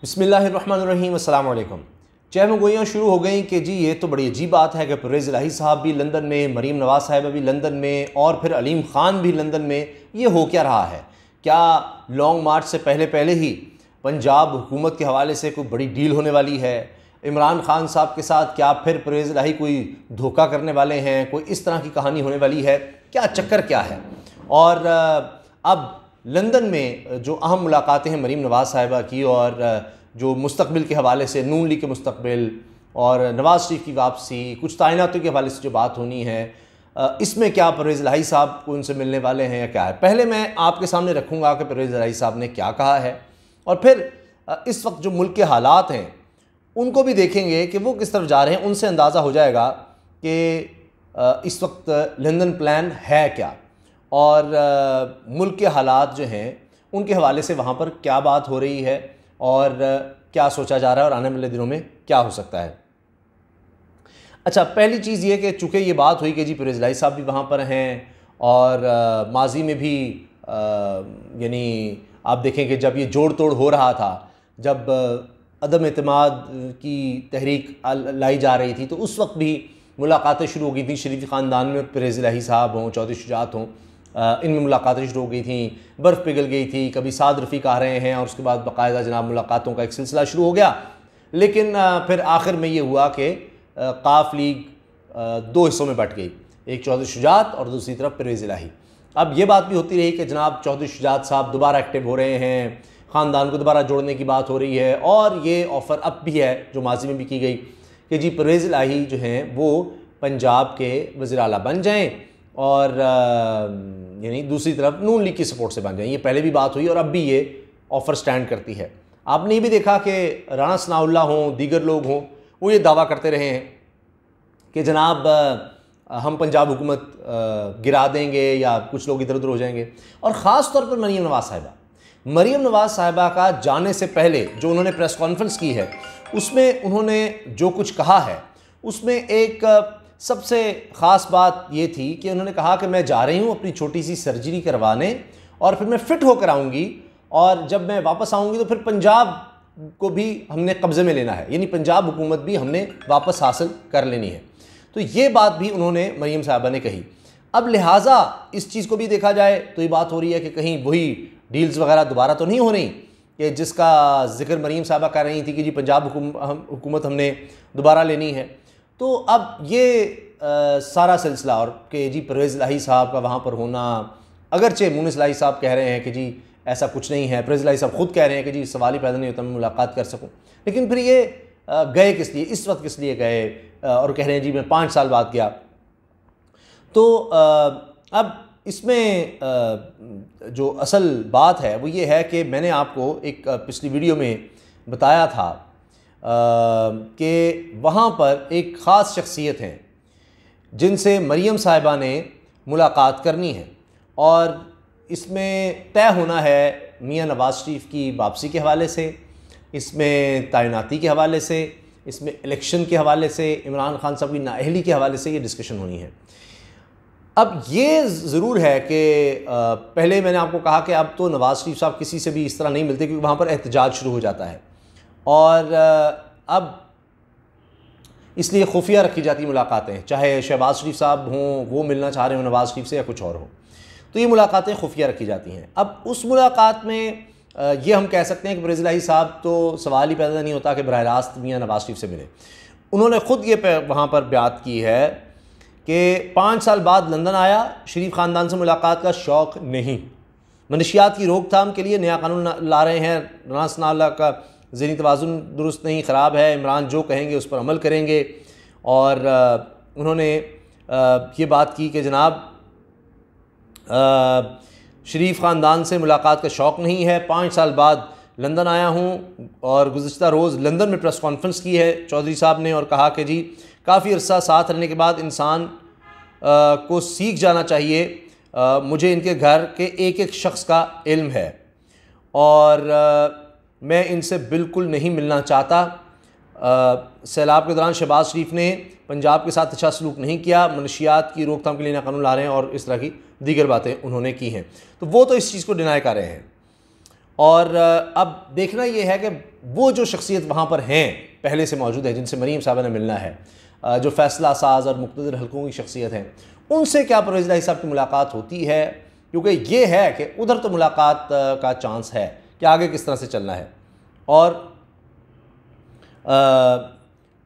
बिस्मिल्लाहिर्रहमानिर्रहीम, अस्सलाम वालेकुम। चहमगोइयाँ शुरू हो गई कि जी ये तो बड़ी अजीब बात है कि परवेज़ इलाही साहब भी लंदन में, मरीम नवाज़ साहिबा भी लंदन में और फिर अलीम ख़ान भी लंदन में। ये हो क्या रहा है? क्या लॉन्ग मार्च से पहले पहले ही पंजाब हुकूमत के हवाले से कोई बड़ी डील होने वाली है? इमरान खान साहब के साथ क्या फिर परवेज़ इलाही कोई धोखा करने वाले हैं? कोई इस तरह की कहानी होने वाली है? क्या चक्कर क्या है? और अब लंदन में जो अहम मुलाकातें हैं मरीम नवाज़ साहिबा की और जो मुस्तकबिल के हवाले से नून लीग के मुस्तकबिल और नवाज़ शरीफ की वापसी, कुछ तैनातियों के हवाले से जो बात होनी है, इसमें क्या परवेज़ इलाही साहब को उनसे मिलने वाले हैं या क्या है? पहले मैं आपके सामने रखूँगा कि परवेज़ इलाही साहब ने क्या कहा है और फिर इस वक्त जो मुल्क के हालात हैं उनको भी देखेंगे कि वो किस तरफ जा रहे हैं। उनसे अंदाज़ा हो जाएगा कि इस वक्त लंदन प्लान है क्या और मुल्क के हालात जो हैं उनके हवाले से वहाँ पर क्या बात हो रही है और क्या सोचा जा रहा है और आने वाले दिनों में क्या हो सकता है। अच्छा, पहली चीज़ ये कि चूँकि ये बात हुई कि जी परवेज़ इलाही साहब भी वहाँ पर हैं और माजी में भी यानी आप देखें कि जब ये जोड़ तोड़ हो रहा था, जब अदम एतमाद की तहरीक लाई जा रही थी तो उस वक्त भी मुलाकातें शुरू हो गई थी। शरीफ ख़ानदान में परवेज़ इलाही साहब हों, चौधरी शुजात हों, इनमें मुलाकातें शुरू हो गई थी, बर्फ़ पिघल गई थी, कभी साद रफ़ीक आ रहे हैं और उसके बाद बाकायदा जनाब मुलाकातों का एक सिलसिला शुरू हो गया। लेकिन फिर आखिर में ये हुआ कि काफ लीग दो हिस्सों में बट गई, एक चौधरी शुजात और दूसरी तरफ परवेज़ इलाही। अब ये बात भी होती रही कि जनाब चौधरी शुजात साहब दोबारा एक्टिव हो रहे हैं, ख़ानदान को दोबारा जोड़ने की बात हो रही है और ये ऑफ़र अब भी है जो माजी में भी की गई कि जी परवेज़ इलाही जो हैं वो पंजाब के वज़ीर आला बन जाएँ और यानी दूसरी तरफ नून लीग की सपोर्ट से बन जाएँ। ये पहले भी बात हुई और अब भी ये ऑफ़र स्टैंड करती है। आपने ये भी देखा कि राना सनाउल्लाह हों, दीगर लोग हों, वो ये दावा करते रहे हैं कि जनाब हम पंजाब हुकूमत गिरा देंगे या कुछ लोग इधर उधर हो जाएंगे। और ख़ास तौर पर मरीम नवाज़ साहिबा का जाने से पहले जो उन्होंने प्रेस कॉन्फ्रेंस की है उसमें उन्होंने जो कुछ कहा है उसमें एक सबसे ख़ास बात ये थी कि उन्होंने कहा कि मैं जा रही हूँ अपनी छोटी सी सर्जरी करवाने और फिर मैं फ़िट होकर आऊँगी और जब मैं वापस आऊँगी तो फिर पंजाब को भी हमने कब्ज़े में लेना है, यानी पंजाब हुकूमत भी हमने वापस हासिल कर लेनी है। तो ये बात भी उन्होंने मरीम साहिबा ने कही। अब लिहाजा इस चीज़ को भी देखा जाए तो ये बात हो रही है कि कहीं वही डील्स वगैरह दोबारा तो नहीं हो रही कि जिसका जिक्र मरीम साहिबा कर रही थी कि जी पंजाब हुकूमत हमने दोबारा लेनी है। तो अब ये सारा सिलसिला और कि जी परवेज़ इलाही साहब का वहाँ पर होना, अगरचे मुनीस इलाही साहब कह रहे हैं कि जी ऐसा कुछ नहीं है, परवेज़ इलाही साहब ख़ुद कह रहे हैं कि जी सवाल ही पैदा नहीं होता मैं मुलाकात कर सकूँ, लेकिन फिर ये गए किस लिए, इस वक्त किस लिए गए और कह रहे हैं जी मैं 5 साल बाद गया। तो अब इसमें जो असल बात है वो ये है कि मैंने आपको एक पिछली वीडियो में बताया था कि वहाँ पर एक ख़ास शख्सियत हैं जिनसे मरीम साहिबा ने मुलाकात करनी है और इसमें तय होना है मियाँ नवाज़ शरीफ की वापसी के हवाले से, इसमें तैनाती के हवाले से, इसमें इलेक्शन के हवाले से, इमरान खान साहब की नाअहली के हवाले से ये डिस्कशन होनी है। अब ये ज़रूर है कि पहले मैंने आपको कहा कि अब तो नवाज़ शरीफ साहब किसी से भी इस तरह नहीं मिलते क्योंकि वहाँ पर एहतजाज शुरू हो जाता है और अब इसलिए खुफिया रखी जाती मुलाकातें, चाहे शहबाज शरीफ साहब हों वो मिलना चाह रहे हो नवाज़ शरीफ से या कुछ और हो, तो ये मुलाकातें खुफिया रखी जाती हैं। अब उस मुलाकात में ये हम कह सकते हैं कि परवेज़ इलाही साहब तो सवाल ही पैदा नहीं होता कि बराह रास्त मियाँ नवाज़ शरीफ से मिले। उन्होंने ख़ुद ये वहाँ पर बात की है कि 5 साल बाद लंदन आया, शरीफ ख़ानदान से मुलाकात का शौक़ नहीं, मनशियात की रोकथाम के लिए नया कानून ला रहे हैं, राना सनाउल्लाह का ज़हनी तवाज़ुन दुरुस्त नहीं, ख़राब है, इमरान जो कहेंगे उस पर अमल करेंगे। और उन्होंने ये बात की कि जनाब शरीफ ख़ानदान से मुलाकात का शौक़ नहीं है, 5 साल बाद लंदन आया हूँ और गुज़िश्ता रोज़ लंदन में प्रेस कॉन्फ्रेंस की है चौधरी साहब ने और कहा कि जी काफ़ी अरसा साथ रहने के बाद इंसान को सीख जाना चाहिए, मुझे इनके घर के एक एक शख्स का इल्म है और मैं इनसे बिल्कुल नहीं मिलना चाहता। सैलाब के दौरान शहबाज शरीफ ने पंजाब के साथ अच्छा सलूक नहीं किया, मनशियात की रोकथाम के लिए नया कानून ला रहे हैं और इस तरह की दीगर बातें उन्होंने की हैं। तो वो तो इस चीज़ को डिनाई कर रहे हैं और अब देखना ये है कि वो जो शख्सियत वहाँ पर हैं पहले से मौजूद है, जिनसे मरीम साहबा ने मिलना है, जो फ़ैसला साज और मुक़्तदर हलकों की शख्सियत हैं, उनसे क्या परवेज़ इलाही साहब की मुलाकात होती है? क्योंकि ये है कि उधर तो मुलाकात का चांस है कि आगे किस तरह से चलना है, और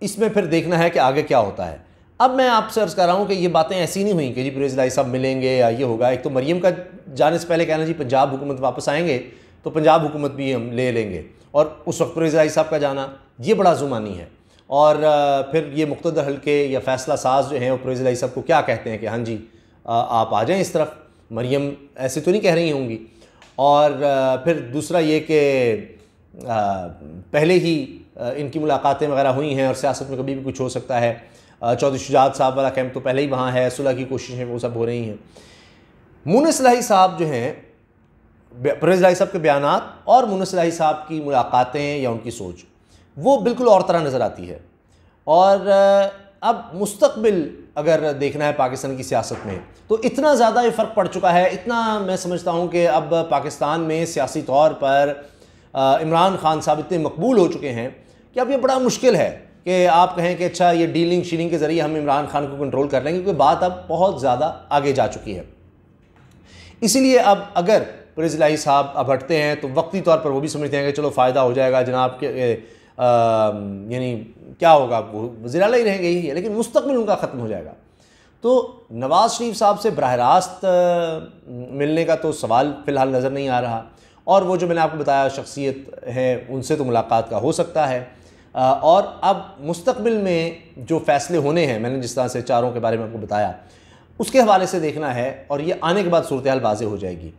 इसमें फिर देखना है कि आगे क्या होता है। अब मैं आपसे अर्ज़ कर रहा हूँ कि ये बातें ऐसी नहीं हुई कि जी परवेज़ इलाही साहब मिलेंगे या ये होगा। एक तो मरीम का जाने से पहले कहना जी पंजाब हुकूमत वापस आएंगे तो पंजाब हुकूमत भी हम ले लेंगे, और उस वक्त परवेज़ इलाही साहब का जाना ये बड़ा ज़ुमानी है। और फिर ये मुक़्तदर हल्के या फ़ैसला साज जो हैं वो परवेज़ इलाही साहब को क्या कहते हैं कि हाँ जी आप आ जाएँ इस तरफ। मरीम ऐसे तो नहीं कह रही होंगी। और फिर दूसरा ये कि पहले ही इनकी मुलाकातें वगैरह हुई हैं और सियासत में कभी भी कुछ हो सकता है। चौधरी शुजात साहब वाला कैंप तो पहले ही वहाँ है, सुलह की कोशिशें वो सब हो रही हैं। मुनिस इलाही साहब जो हैं, परवेज़ इलाही साहब के बयानात और मुनिस इलाही साहब की मुलाकातें या उनकी सोच वो बिल्कुल और तरह नज़र आती है। और अब मुस्तक़बिल अगर देखना है पाकिस्तान की सियासत में तो इतना ज़्यादा ये फ़र्क पड़ चुका है, इतना मैं समझता हूँ कि अब पाकिस्तान में सियासी तौर पर इमरान खान साहब इतने मकबूल हो चुके हैं कि अब ये बड़ा मुश्किल है कि आप कहें कि अच्छा ये डीलिंग शीलिंग के ज़रिए हम इमरान खान को कंट्रोल कर लेंगे, क्योंकि बात अब बहुत ज़्यादा आगे जा चुकी है। इसीलिए अब अगर परवेज़ इलाही साहब अब हटते हैं तो वक्ती तौर पर वो भी समझते हैं कि चलो फ़ायदा हो जाएगा जनाब के, यानी क्या होगा, वो वज़ीर आला ही रहेंगे ही है, लेकिन मुस्तक़बिल उनका ख़त्म हो जाएगा। तो नवाज़ शरीफ साहब से बराह रास्त मिलने का तो सवाल फ़िलहाल नज़र नहीं आ रहा, और वो जो मैंने आपको बताया शख्सियत है उनसे तो मुलाकात का हो सकता है। और अब मुस्तक़बिल में जो फ़ैसले होने हैं, मैंने जिस तरह से चारों के बारे में आपको बताया, उसके हवाले से देखना है, और ये आने के बाद सूरत हाल वाज़ेह हो जाएगी।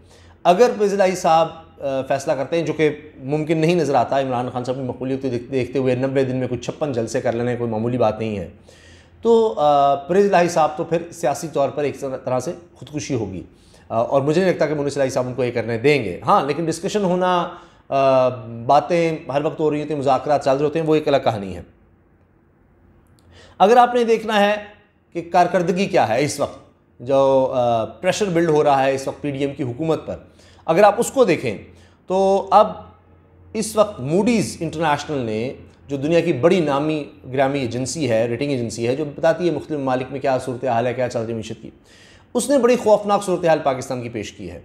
अगर परवेज़ इलाही साहब फ़ैसला करते हैं, जो कि मुमकिन नहीं नज़र आता, इमरान खान साहब की मकबूलियत देखते हुए 90 दिन में कुछ 56 जलसे कर लेने कोई मामूली बात नहीं है, तो परवेज़ इलाही साहब तो फिर सियासी तौर पर एक तरह से खुदकुशी होगी, और मुझे नहीं लगता कि मुनिस इलाही साहब उनको ये करने देंगे। हाँ, लेकिन डिस्कशन होना, बातें हर वक्त हो रही होती हैं, मुज़ाकरात चल रहे होते हैं, वो एक अलग कहानी है। अगर आपने देखना है कि कारकर्दगी क्या है इस वक्त, जो प्रेशर बिल्ड हो रहा है इस वक्त पीडीएम की हुकूमत पर, अगर आप उसको देखें तो अब इस वक्त मूडीज़ इंटरनेशनल ने, जो दुनिया की बड़ी नामी ग्रामी एजेंसी है, रेटिंग एजेंसी है, जो बताती है मुख्तलिफ ममालिक में क्या सूरत हाल है, क्या चल रही मीशत की, उसने बड़ी खौफनाक सूरत हाल पाकिस्तान की पेश की है।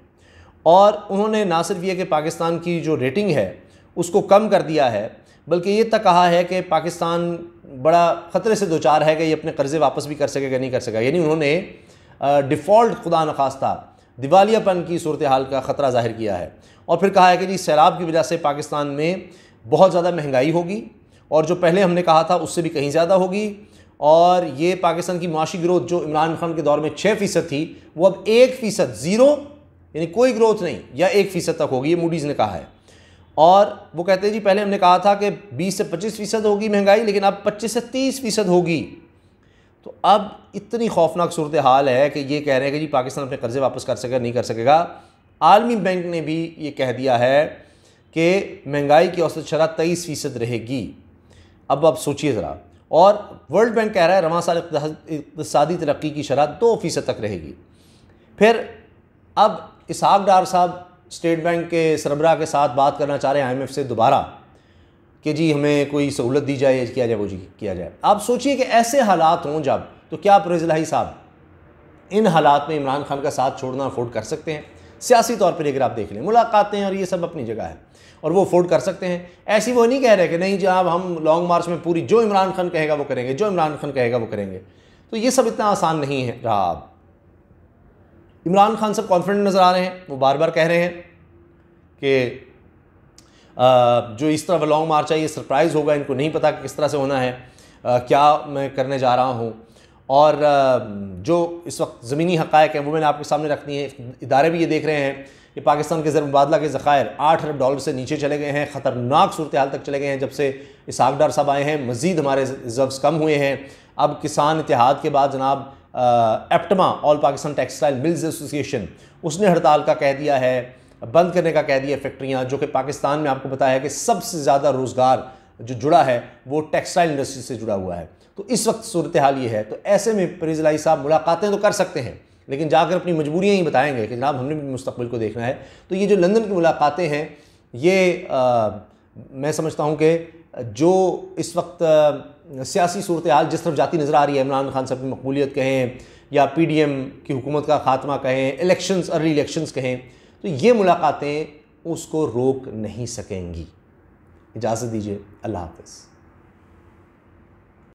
और उन्होंने ना सिर्फ ये कि पाकिस्तान की जो रेटिंग है उसको कम कर दिया है, बल्कि ये तक कहा है कि पाकिस्तान बड़ा ख़तरे से दो चार है कि ये अपने कर्ज़े वापस भी कर सकेगा नहीं कर सकेगा। यानी उन्होंने डिफ़ॉल्ट खुदा न खास्ता दिवालियापन की सूरत हाल का ख़तरा ज़ाहिर किया है, और फिर कहा है कि जी सैलाब की वजह से पाकिस्तान में बहुत ज़्यादा महंगाई होगी, और जो पहले हमने कहा था उससे भी कहीं ज़्यादा होगी, और ये पाकिस्तान की माशी ग्रोथ जो इमरान खान के दौर में 6% थी, वो अब 1%, ज़ीरो, यानी कोई ग्रोथ नहीं, या 1% तक होगी, ये मूडीज़ ने कहा है। और वो कहते हैं जी पहले हमने कहा था कि 20 से 25% होगी महंगाई, लेकिन अब 25 से 30% होगी। तो अब इतनी खौफनाक सूरत हाल है कि ये कह रहे हैं कि जी पाकिस्तान अपने कर्ज़े वापस कर सकेगा नहीं कर सकेगा। आलमी बैंक ने भी ये कह दिया है कि महंगाई की औसत शरह 23% रहेगी। अब आप सोचिए ज़रा, और वर्ल्ड बैंक कह रहा है रवां साल इक़्तिसादी तरक्की की शरह 2% तक रहेगी। फिर अब इसहाक डार साहब स्टेट बैंक के सरबराह के साथ बात करना चाह रहे हैं IMF से दोबारा कि जी हमें कोई सहूलत दी जाए, किया जाए, वो जी किया जाए। आप सोचिए कि ऐसे हालात हों जब, तो क्या परवेज़ इलाही साहब इन हालात में इमरान खान का साथ छोड़ना अफोर्ड कर सकते हैं? सियासी तौर पर अगर आप देख लें, मुलाकातें और ये सब अपनी जगह है और वो अफोर्ड कर सकते हैं। ऐसी वो नहीं कह रहे कि नहीं जनाब हम लॉन्ग मार्च में पूरी जो इमरान खान कहेगा वो करेंगे, जो इमरान खान कहेगा वो करेंगे। तो ये सब इतना आसान नहीं है रहा। अब इमरान खान सब कॉन्फिडेंट नज़र आ रहे हैं, वो बार बार कह रहे हैं कि जो इस तरह लॉन्ग मार्च है ये सरप्राइज़ होगा, इनको नहीं पता कि किस तरह से होना है, क्या मैं करने जा रहा हूँ। और जो इस वक्त ज़मीनी हक़ाइक़ हैं वो मैंने आपके सामने रखनी है। इदारे भी ये देख रहे हैं कि पाकिस्तान के ज़र मुबादला के ज़ख़ायर $8 अरब से नीचे चले गए हैं, ख़तरनाक सूरत हाल तक चले गए हैं जब से इसहाक डार साहब आए हैं। मज़ीद हमारे रिज़र्व्स कम हुए हैं। अब किसान इत्तेहाद के बाद जनाब एप्टमा, all Pakistan textile mills association, उसने हड़ताल का कह दिया है, बंद करने का कह दिया फैक्ट्रियाँ, जो कि पाकिस्तान में आपको बताया है कि सबसे ज़्यादा रोज़गार जो जुड़ा है वो टेक्सटाइल इंडस्ट्री से जुड़ा हुआ है। तो इस वक्त सूरत हाल ये है। तो ऐसे में परवेज़ इलाही साहब मुलाकातें तो कर सकते हैं, लेकिन जाकर अपनी मजबूरियाँ ही बताएंगे कि जनाब हमने भी मुस्तक़बिल को देखना है। तो ये जो लंदन की मुलाकातें हैं ये मैं समझता हूँ कि जो इस वक्त सियासी सूरत हाल जिस तरफ जाती नज़र आ रही है, इमरान खान साहब की मकबूलियत कहें या PDM की हुकूमत का ख़ात्मा कहें, इलेक्शंस, अर्ली इलेक्शंस कहें, तो ये मुलाकातें उसको रोक नहीं सकेंगी। इजाज़त दीजिए, अल्लाह हाफ़िज़।